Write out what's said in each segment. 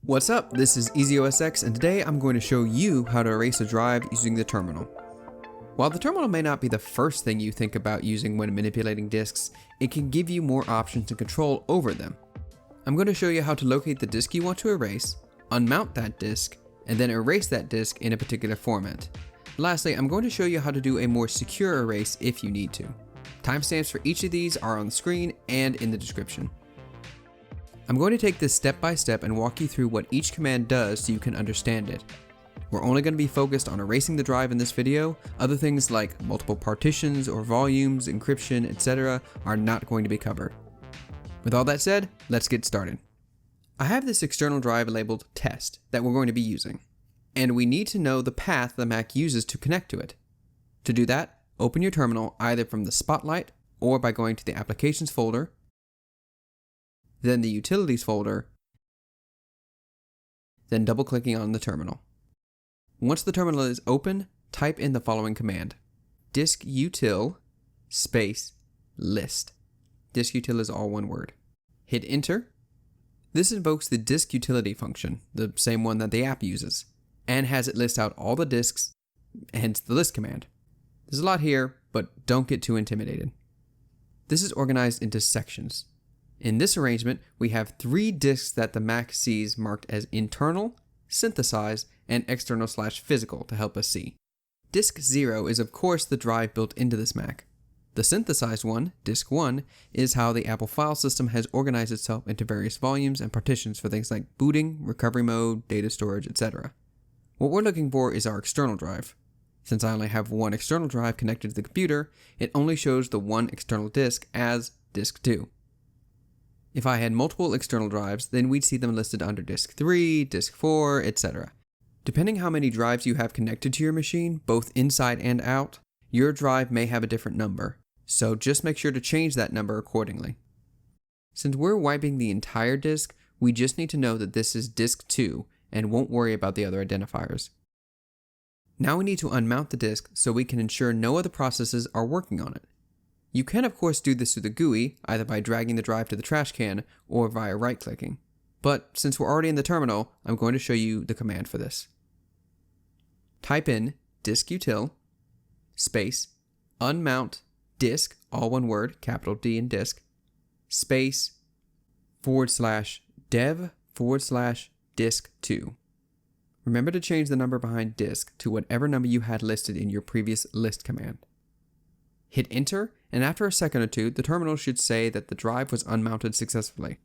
What's up? This is EasyOSX, and today I'm going to show you how to erase a drive using the terminal. While the terminal may not be the first thing you think about using when manipulating disks, it can give you more options and control over them. I'm going to show you how to locate the disk you want to erase, unmount that disk, and then erase that disk in a particular format. Lastly, I'm going to show you how to do a more secure erase if you need to. Timestamps for each of these are on the screen and in the description. I'm going to take this step by step and walk you through what each command does so you can understand it. We're only going to be focused on erasing the drive in this video. Other things like multiple partitions or volumes, encryption, etc. are not going to be covered. With all that said, let's get started. I have this external drive labeled test that we're going to be using, and we need to know the path the Mac uses to connect to it. To do that, open your terminal either from the Spotlight or by going to the Applications folder, then the Utilities folder, then double-clicking on the terminal. Once the terminal is open, type in the following command: diskutil space list. Diskutil is all one word. Hit enter. This invokes the disk utility function, the same one that the app uses, and has it list out all the disks, hence the list command. There's a lot here, but don't get too intimidated. This is organized into sections. In this arrangement, we have 3 disks that the Mac sees marked as internal, synthesized, and external/physical to help us see. Disk 0 is of course the drive built into this Mac. The synthesized one, disk 1, is how the Apple file system has organized itself into various volumes and partitions for things like booting, recovery mode, data storage, etc. What we're looking for is our external drive. Since I only have one external drive connected to the computer, it only shows the one external disk as disk 2. If I had multiple external drives, then we'd see them listed under disk 3, disk 4, etc. Depending how many drives you have connected to your machine, both inside and out, your drive may have a different number, so just make sure to change that number accordingly. Since we're wiping the entire disk, we just need to know that this is disk 2 and won't worry about the other identifiers. Now we need to unmount the disk so we can ensure no other processes are working on it. You can of course do this through the GUI, either by dragging the drive to the trash can or via right-clicking. But since we're already in the terminal, I'm going to show you the command for this. Type in diskutil space unmount disk, all one word, capital D in disk, space /dev/disk2. Remember to change the number behind disk to whatever number you had listed in your previous list command. Hit enter, and after a second or two, the terminal should say that the drive was unmounted successfully.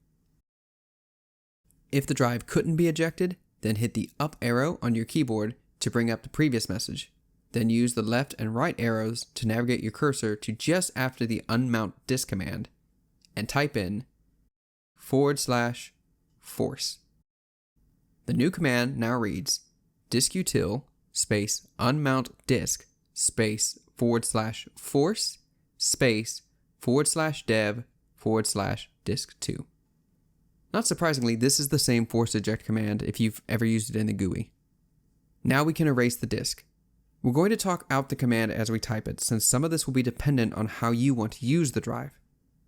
If the drive couldn't be ejected, then hit the up arrow on your keyboard to bring up the previous message. Then use the left and right arrows to navigate your cursor to just after the unmount disk command, and type in /force. The new command now reads diskutil space unmount disk space /force space /dev/disk2. Not surprisingly, this is the same force eject command if you've ever used it in the GUI. Now we can erase the disk. We're going to talk out the command as we type it, since some of this will be dependent on how you want to use the drive.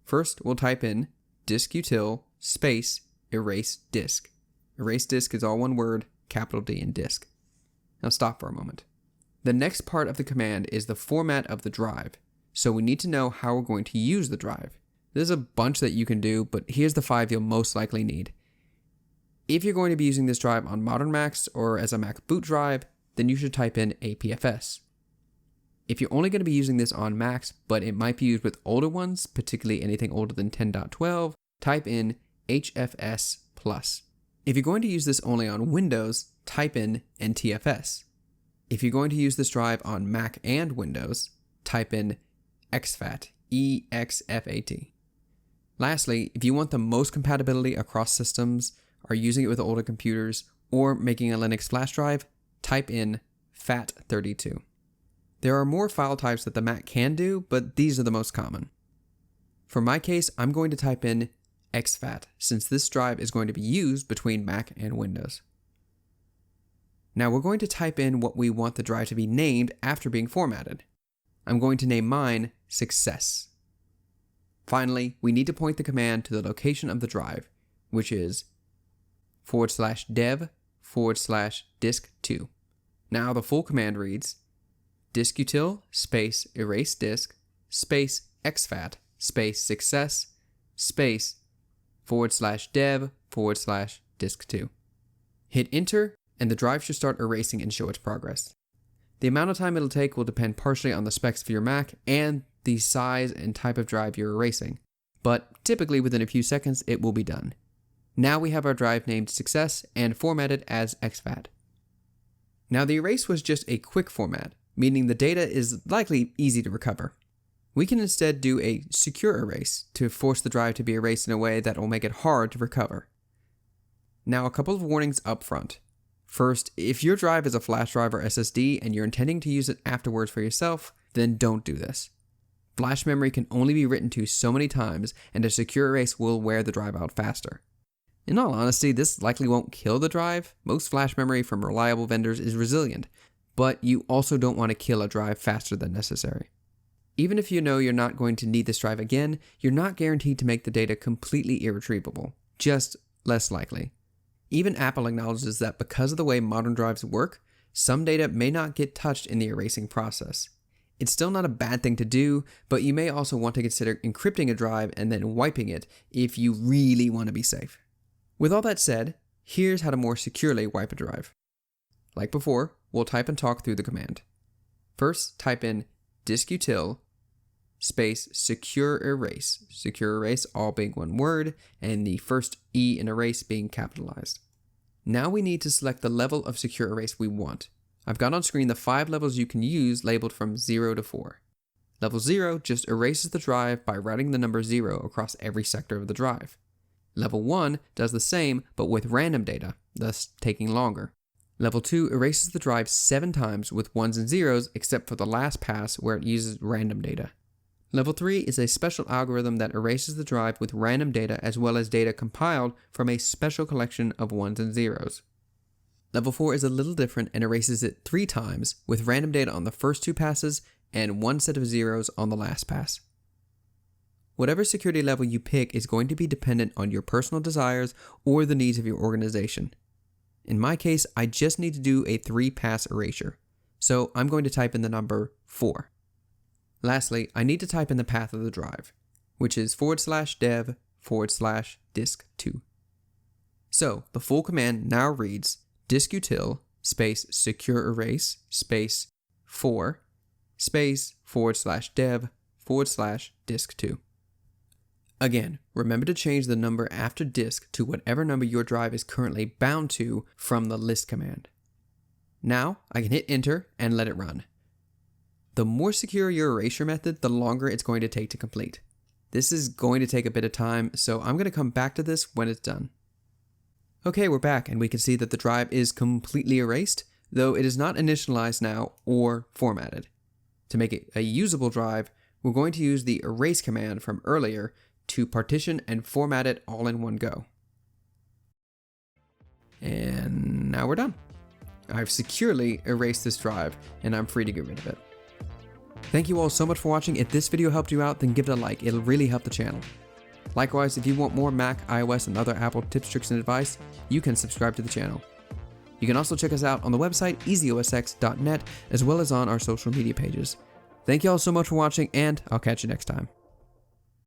First, we'll type in diskutil space eraseDisk. EraseDisk is all one word, capital D in disk. Now stop for a moment. The next part of the command is the format of the drive, so we need to know how we're going to use the drive. There's a bunch that you can do, but here's the 5 you'll most likely need. If you're going to be using this drive on modern Macs or as a Mac boot drive, then you should type in APFS. If you're only going to be using this on Macs, but it might be used with older ones, particularly anything older than 10.12, type in HFS+. If you're going to use this only on Windows, type in NTFS. If you're going to use this drive on Mac and Windows, type in exFAT, EXFAT. Lastly, if you want the most compatibility across systems, are using it with older computers, or making a Linux flash drive, type in FAT32. There are more file types that the Mac can do, but these are the most common. For my case, I'm going to type in exFAT, since this drive is going to be used between Mac and Windows. Now we're going to type in what we want the drive to be named after being formatted. I'm going to name mine Success. Finally, we need to point the command to the location of the drive, which is /dev/disk2. Now the full command reads diskutil space eraseDisk space exFAT space success space /dev/disk2. Hit enter and the drive should start erasing and show its progress. The amount of time it'll take will depend partially on the specs of your Mac and the size and type of drive you're erasing, but typically within a few seconds it will be done. Now we have our drive named Success and formatted as exFAT. Now the erase was just a quick format, meaning the data is likely easy to recover. We can instead do a secure erase to force the drive to be erased in a way that will make it hard to recover. Now a couple of warnings up front. First, if your drive is a flash drive or SSD and you're intending to use it afterwards for yourself, then don't do this. Flash memory can only be written to so many times, and a secure erase will wear the drive out faster. In all honesty, this likely won't kill the drive. Most flash memory from reliable vendors is resilient, but you also don't want to kill a drive faster than necessary. Even if you know you're not going to need this drive again, you're not guaranteed to make the data completely irretrievable, just less likely. Even Apple acknowledges that because of the way modern drives work, some data may not get touched in the erasing process. It's still not a bad thing to do, but you may also want to consider encrypting a drive and then wiping it if you really want to be safe. With all that said, here's how to more securely wipe a drive. Like before, we'll type and talk through the command. First, type in diskutil space secureErase, secureErase all being one word, and the first E in erase being capitalized. Now we need to select the level of secure erase we want. I've got on screen the 5 levels you can use labeled from 0 to 4. Level 0 just erases the drive by writing the number 0 across every sector of the drive. Level 1 does the same but with random data, thus taking longer. Level 2 erases the drive 7 times with 1s and 0s except for the last pass where it uses random data. Level 3 is a special algorithm that erases the drive with random data as well as data compiled from a special collection of 1s and 0s. Level 4 is a little different and erases it 3 times with random data on the first 2 passes and 1 set of 0s on the last pass. Whatever security level you pick is going to be dependent on your personal desires or the needs of your organization. In my case, I just need to do a 3-pass erasure, so I'm going to type in the number 4. Lastly, I need to type in the path of the drive, which is /dev/disk2. So, the full command now reads diskutil space secureErase space 4 space /dev/disk2. Again, remember to change the number after disk to whatever number your drive is currently bound to from the list command. Now, I can hit enter and let it run. The more secure your erasure method, the longer it's going to take to complete. This is going to take a bit of time, so I'm going to come back to this when it's done. Okay, we're back and we can see that the drive is completely erased, though it is not initialized now or formatted. To make it a usable drive, we're going to use the erase command from earlier to partition and format it all in one go. And now we're done. I've securely erased this drive and I'm free to get rid of it. Thank you all so much for watching. If this video helped you out, then give it a like. It'll really help the channel. Likewise, if you want more Mac, iOS, and other Apple tips, tricks, and advice, you can subscribe to the channel. You can also check us out on the website EasyOSX.net as well as on our social media pages. Thank you all so much for watching, and I'll catch you next time.